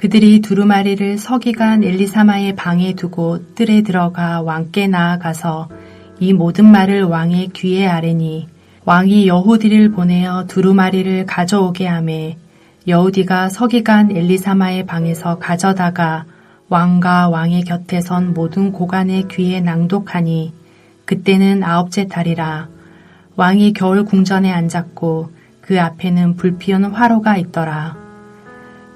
그들이 두루마리를 서기관 엘리사마의 방에 두고 뜰에 들어가 왕께 나아가서 이 모든 말을 왕의 귀에 아뢰니 왕이 여호디를 보내어 두루마리를 가져오게 하매 여호디가 서기관 엘리사마의 방에서 가져다가 왕과 왕의 곁에 선 모든 고관의 귀에 낭독하니 그때는 9째 달이라. 왕이 겨울 궁전에 앉았고 그 앞에는 불피운 화로가 있더라.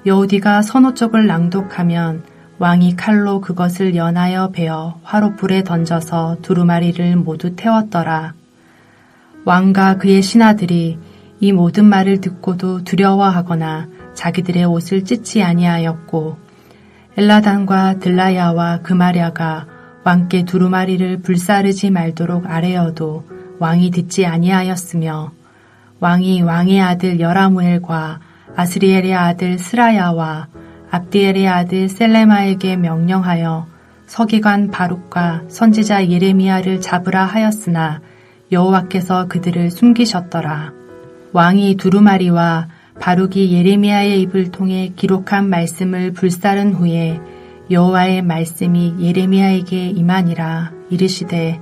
여호디가 선호 쪽을 낭독하면 왕이 칼로 그것을 연하여 베어 화롯불에 던져서 두루마리를 모두 태웠더라. 왕과 그의 신하들이 이 모든 말을 듣고도 두려워하거나 자기들의 옷을 찢지 아니하였고 엘라단과 들라야와 그마랴가 왕께 두루마리를 불사르지 말도록 아뢰어도 왕이 듣지 아니하였으며 왕이 왕의 아들 여라무엘과 아스리엘의 아들 스라야와 압디엘의 아들 셀레마에게 명령하여 서기관 바룩과 선지자 예레미야를 잡으라 하였으나 여호와께서 그들을 숨기셨더라. 왕이 두루마리와 바룩이 예레미야의 입을 통해 기록한 말씀을 불사른 후에 여호와의 말씀이 예레미야에게 임하니라. 이르시되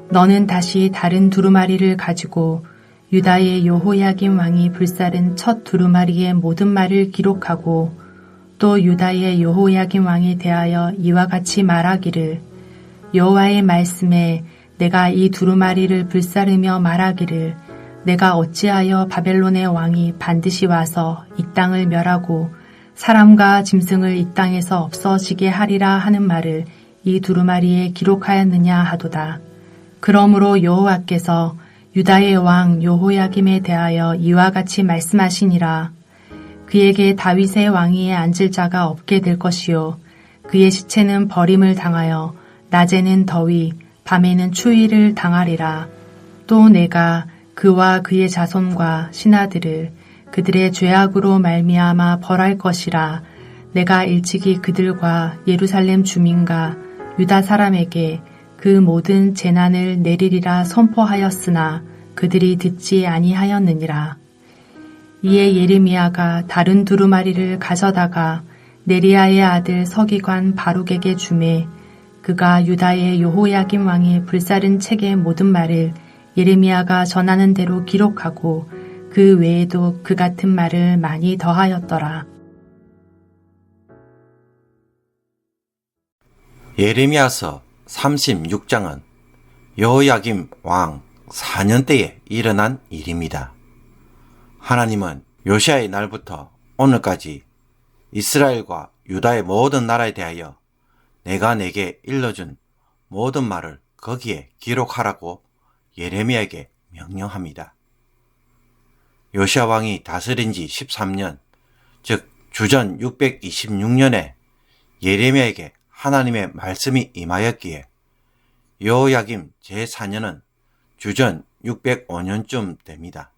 너는 다시 다른 두루마리를 가지고 유다의 여호야김 왕이 불사른 첫 두루마리의 모든 말을 기록하고 또 유다의 여호야김 왕에 대하여 이와 같이 말하기를 여호와의 말씀에 내가 이 두루마리를 불사르며 말하기를 내가 어찌하여 바벨론의 왕이 반드시 와서 이 땅을 멸하고 사람과 짐승을 이 땅에서 없어지게 하리라 하는 말을 이 두루마리에 기록하였느냐 하도다. 그러므로 여호와께서 유다의 왕 여호야김에 대하여 이와 같이 말씀하시니라. 그에게 다윗의 왕위에 앉을 자가 없게 될 것이요 그의 시체는 버림을 당하여 낮에는 더위 밤에는 추위를 당하리라. 또 내가 그와 그의 자손과 신하들을 그들의 죄악으로 말미암아 벌할 것이라. 내가 일찍이 그들과 예루살렘 주민과 유다 사람에게 그 모든 재난을 내리리라 선포하였으나 그들이 듣지 아니하였느니라. 이에 예레미야가 다른 두루마리를 가져다가 네리야의 아들 서기관 바룩에게 주매 그가 유다의 여호야김 왕이 불사른 책의 모든 말을 예레미야가 전하는 대로 기록하고 그 외에도 그 같은 말을 많이 더하였더라. 예레미야서 36장은 여호야김 왕 4년 때에 일어난 일입니다. 하나님은 요시아의 날부터 오늘까지 이스라엘과 유다의 모든 나라에 대하여 내가 내게 일러준 모든 말을 거기에 기록하라고 예레미야에게 명령합니다. 요시아 왕이 다스린 지 13년, 즉 주전 626년에 예레미야에게 하나님의 말씀이 임하였기에 여호야김 제4년은 주전 605년쯤 됩니다.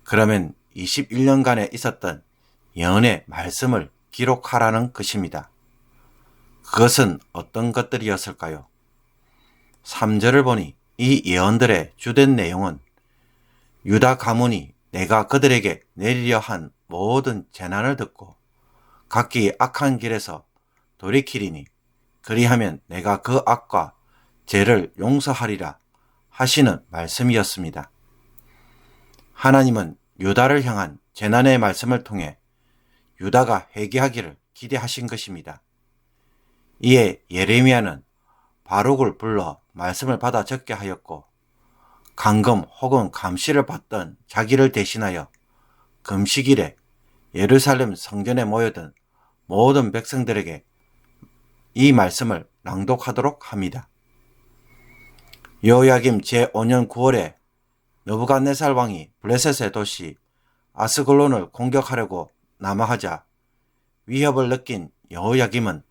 그러면 21년간에 있었던 예언의 말씀을 기록하라는 것입니다. 그것은 어떤 것들이었을까요? 3절을 보니 이 예언들의 주된 내용은 유다 가문이 내가 그들에게 내리려 한 모든 재난을 듣고 각기 악한 길에서 돌이키리니 그리하면 내가 그 악과 죄를 용서하리라 하시는 말씀이었습니다. 하나님은 유다를 향한 재난의 말씀을 통해 유다가 회개하기를 기대하신 것입니다. 이에 예레미야는 바룩을 불러 말씀을 받아 적게 하였고 간금 혹은 감시를 받던 자기를 대신하여 금식일에 예루살렘 성전에 모여든 모든 백성들에게 이 말씀을 낭독하도록 합니다. 여호야김 제5년 9월에 느부갓네살 왕이 블레셋의 도시 아스글론을 공격하려고 남하하자 위협을 느낀 여호야김은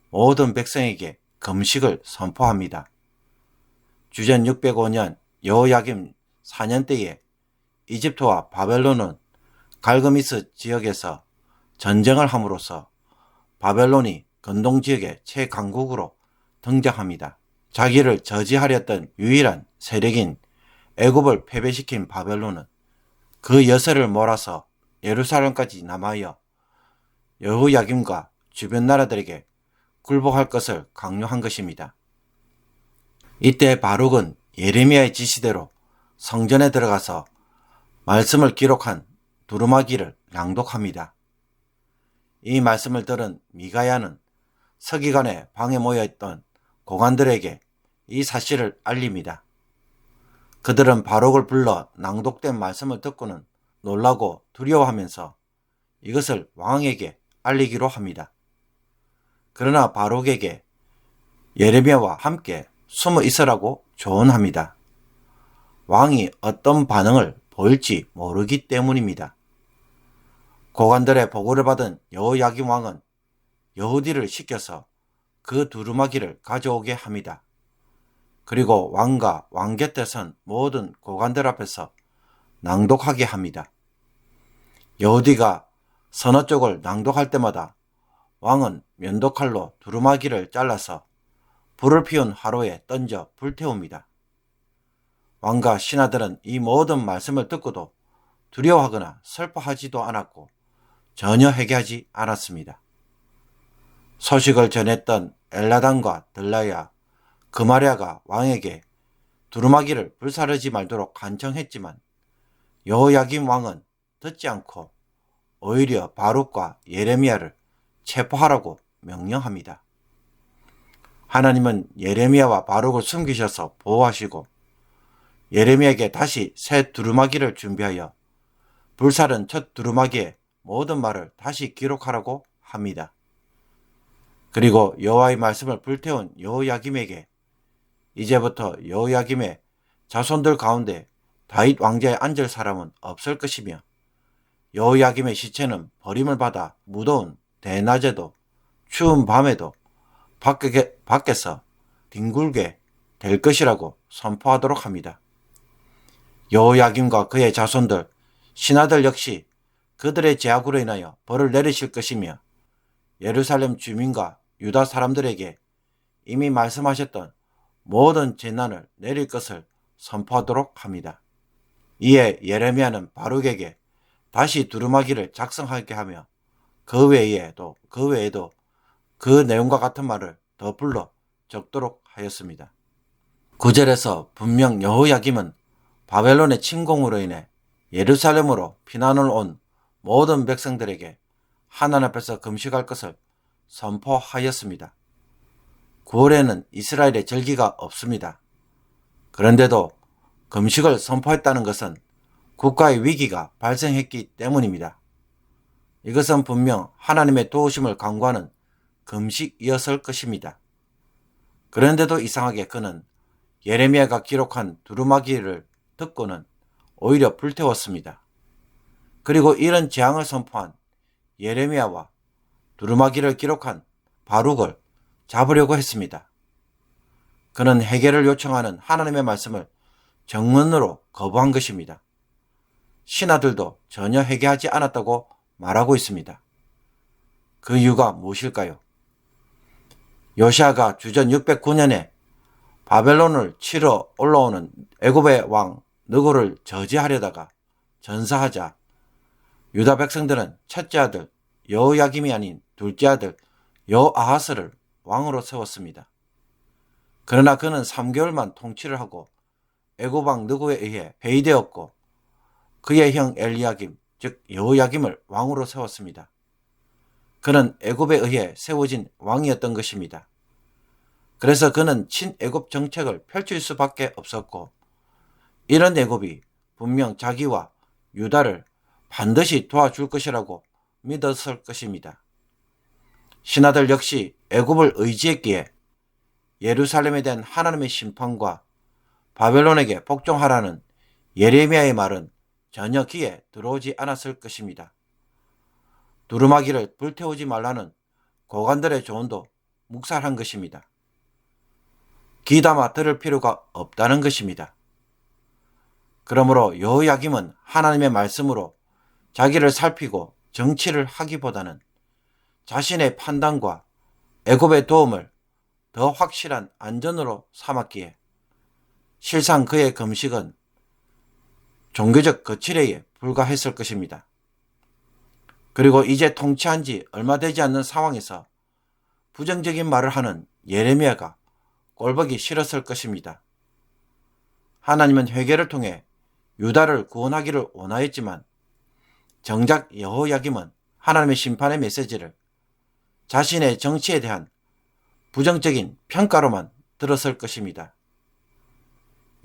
모든 백성에게 금식을 선포합니다. 주전 605년 여호야김 4년 때에 이집트와 바벨론은 갈그미스 지역에서 전쟁을 함으로써 바벨론이 근동 지역의 최강국으로 등장합니다. 자기를 저지하렸던 유일한 세력인 애굽을 패배시킨 바벨론은 그 여세를 몰아서 예루살렘까지 남하여 여호야김과 주변 나라들에게 굴복할 것을 강요한 것입니다. 이때 바룩은 예레미야의 지시대로 성전에 들어가서 말씀을 기록한 두루마기를 낭독합니다. 이 말씀을 들은 미가야는 서기관의 방에 모여있던 고관들에게 이 사실을 알립니다. 그들은 바룩을 불러 낭독된 말씀을 듣고는 놀라고 두려워하면서 이것을 왕에게 알리기로 합니다. 그러나 바룩에게 예레미야와 함께 숨어 있으라고 조언합니다. 왕이 어떤 반응을 보일지 모르기 때문입니다. 고관들의 보고를 받은 여호야김 왕은 여후디를 시켜서 그 두루마기를 가져오게 합니다. 그리고 왕과 왕 곁에 선 모든 고관들 앞에서 낭독하게 합니다. 여후디가 서너 쪽을 낭독할 때마다 왕은 면도칼로 두루마기를 잘라서 불을 피운 화로에 던져 불태웁니다. 왕과 신하들은 이 모든 말씀을 듣고도 두려워하거나 슬퍼하지도 않았고 전혀 회개하지 않았습니다. 소식을 전했던 엘라단과 들라야, 그마랴가 왕에게 두루마기를 불사르지 말도록 간청했지만 여호야김 왕은 듣지 않고 오히려 바룩과 예레미야를 체포하라고 명령합니다. 하나님은 예레미야와 바룩을 숨기셔서 보호하시고 예레미야에게 다시 새 두루마기를 준비하여 불사른 첫 두루마기의 모든 말을 다시 기록하라고 합니다. 그리고 여호와의 말씀을 불태운 여호야김에게 이제부터 여호야김의 자손들 가운데 다윗 왕자에 앉을 사람은 없을 것이며 여호야김의 시체는 버림을 받아 무더운 대낮에도 추운 밤에도 밖에서 뒹굴게 될 것이라고 선포하도록 합니다. 여호야김과 그의 자손들, 신하들 역시 그들의 죄악으로 인하여 벌을 내리실 것이며 예루살렘 주민과 유다 사람들에게 이미 말씀하셨던 모든 재난을 내릴 것을 선포하도록 합니다. 이에 예레미야는 바룩에게 다시 두루마기를 작성하게 하며 그 외에도 그 내용과 같은 말을 더 불러 적도록 하였습니다. 9절에서 분명 여호야김은 바벨론의 침공으로 인해 예루살렘으로 피난을 온 모든 백성들에게 하나님 앞에서 금식할 것을 선포하였습니다. 9월에는 이스라엘의 절기가 없습니다. 그런데도 금식을 선포했다는 것은 국가의 위기가 발생했기 때문입니다. 이것은 분명 하나님의 도우심을 간구하는 금식이었을 것입니다. 그런데도 이상하게 그는 예레미야가 기록한 두루마기를 듣고는 오히려 불태웠습니다. 그리고 이런 재앙을 선포한 예레미야와 두루마기를 기록한 바룩을 잡으려고 했습니다. 그는 해결을 요청하는 하나님의 말씀을 정문으로 거부한 것입니다. 신하들도 전혀 회개하지 않았다고 말하고 있습니다. 그 이유가 무엇일까요? 요시아가 주전 609년에 바벨론을 치러 올라오는 애굽의 왕 느고를 저지하려다가 전사하자 유다 백성들은 첫째 아들 여호야김이 아닌 둘째 아들 여아하스를 왕으로 세웠습니다. 그러나 그는 3개월만 통치를 하고 애굽 왕 느고에 의해 폐위되었고 그의 형 엘리야김 즉 여호야김을 왕으로 세웠습니다. 그는 애굽에 의해 세워진 왕이었던 것입니다. 그래서 그는 친애굽 정책을 펼칠 수밖에 없었고 이런 애굽이 분명 자기와 유다를 반드시 도와줄 것이라고 믿었을 것입니다. 신하들 역시 애굽을 의지했기에 예루살렘에 대한 하나님의 심판과 바벨론에게 복종하라는 예레미야의 말은 전혀 귀에 들어오지 않았을 것입니다. 두루마기를 불태우지 말라는 고관들의 조언도 묵살한 것입니다. 귀담아 들을 필요가 없다는 것입니다. 그러므로 여호야김은 하나님의 말씀으로 자기를 살피고 정치를 하기보다는 자신의 판단과 애굽의 도움을 더 확실한 안전으로 삼았기에 실상 그의 금식은 종교적 거칠애에 불과했을 것입니다. 그리고 이제 통치한 지 얼마 되지 않는 상황에서 부정적인 말을 하는 예레미야가 꼴보기 싫었을 것입니다. 하나님은 회개를 통해 유다를 구원하기를 원하였지만 정작 여호야김은 하나님의 심판의 메시지를 자신의 정치에 대한 부정적인 평가로만 들었을 것입니다.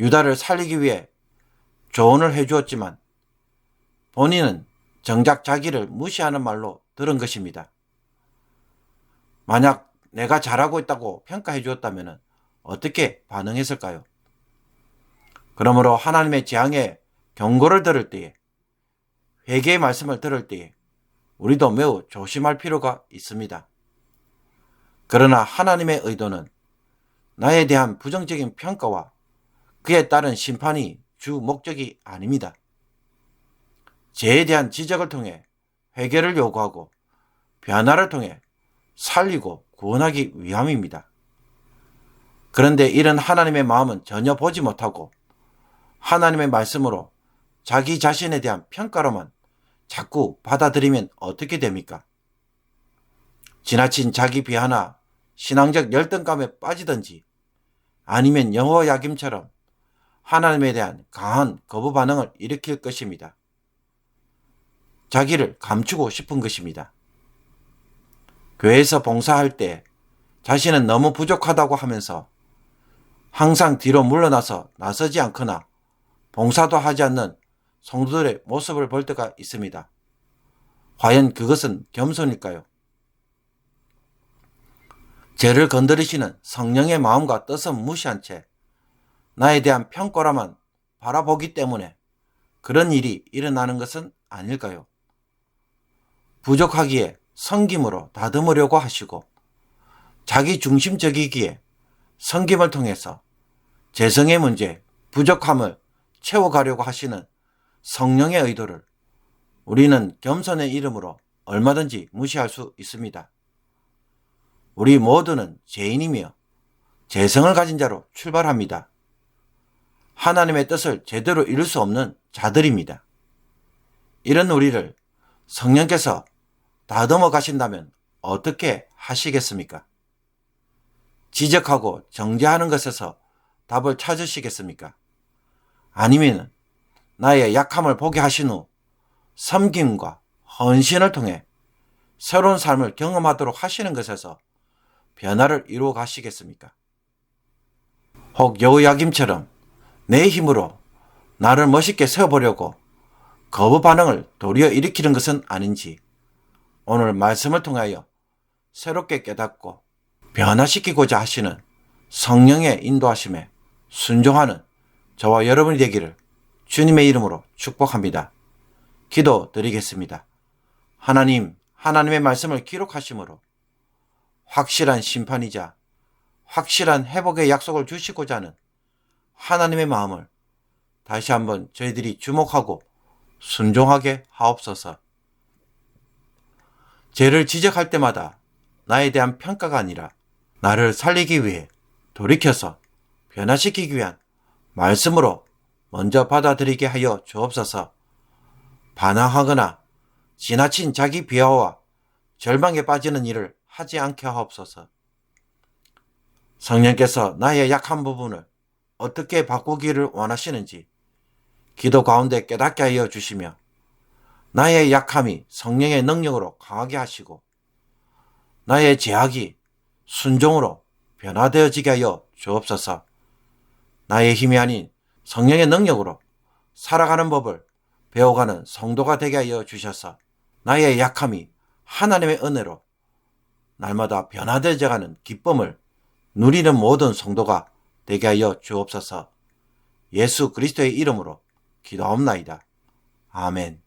유다를 살리기 위해 조언을 해주었지만 본인은 정작 자기를 무시하는 말로 들은 것입니다. 만약 내가 잘하고 있다고 평가해 주었다면 어떻게 반응했을까요? 그러므로 하나님의 재앙의 경고를 들을 때에, 회개의 말씀을 들을 때에 우리도 매우 조심할 필요가 있습니다. 그러나 하나님의 의도는 나에 대한 부정적인 평가와 그에 따른 심판이 주 목적이 아닙니다. 죄에 대한 지적을 통해 회개를 요구하고 변화를 통해 살리고 구원하기 위함입니다. 그런데 이런 하나님의 마음은 전혀 보지 못하고 하나님의 말씀으로 자기 자신에 대한 평가로만 자꾸 받아들이면 어떻게 됩니까? 지나친 자기 비하나 신앙적 열등감에 빠지든지 아니면 여호야김처럼 하나님에 대한 강한 거부 반응을 일으킬 것입니다. 자기를 감추고 싶은 것입니다. 교회에서 봉사할 때 자신은 너무 부족하다고 하면서 항상 뒤로 물러나서 나서지 않거나 봉사도 하지 않는 성도들의 모습을 볼 때가 있습니다. 과연 그것은 겸손일까요? 죄를 건드리시는 성령의 마음과 뜻은 무시한 채 나에 대한 평가로만 바라보기 때문에 그런 일이 일어나는 것은 아닐까요? 부족하기에 섬김으로 다듬으려고 하시고 자기 중심적이기에 섬김을 통해서 재성의 문제, 부족함을 채워가려고 하시는 성령의 의도를 우리는 겸손의 이름으로 얼마든지 무시할 수 있습니다. 우리 모두는 죄인이며 재성을 가진 자로 출발합니다. 하나님의 뜻을 제대로 이룰 수 없는 자들입니다. 이런 우리를 성령께서 다듬어 가신다면 어떻게 하시겠습니까? 지적하고 정죄하는 것에서 답을 찾으시겠습니까? 아니면 나의 약함을 보게 하신 후 섬김과 헌신을 통해 새로운 삶을 경험하도록 하시는 것에서 변화를 이루어 가시겠습니까? 혹 여호야김처럼 내 힘으로 나를 멋있게 세워보려고 거부 반응을 도리어 일으키는 것은 아닌지 오늘 말씀을 통하여 새롭게 깨닫고 변화시키고자 하시는 성령의 인도하심에 순종하는 저와 여러분이 되기를 주님의 이름으로 축복합니다. 기도드리겠습니다. 하나님, 하나님의 말씀을 기록하심으로 확실한 심판이자 확실한 회복의 약속을 주시고자 하는 하나님의 마음을 다시 한번 저희들이 주목하고 순종하게 하옵소서. 죄를 지적할 때마다 나에 대한 평가가 아니라 나를 살리기 위해 돌이켜서 변화시키기 위한 말씀으로 먼저 받아들이게 하여 주옵소서. 반항하거나 지나친 자기 비하와 절망에 빠지는 일을 하지 않게 하옵소서. 성령께서 나의 약한 부분을 어떻게 바꾸기를 원하시는지 기도 가운데 깨닫게 하여 주시며 나의 약함이 성령의 능력으로 강하게 하시고 나의 죄악이 순종으로 변화되어지게 하여 주옵소서. 나의 힘이 아닌 성령의 능력으로 살아가는 법을 배워가는 성도가 되게 하여 주셔서 나의 약함이 하나님의 은혜로 날마다 변화되어가는 기쁨을 누리는 모든 성도가 되게 하여 주옵소서. 예수 그리스도의 이름으로 기도하옵나이다. 아멘.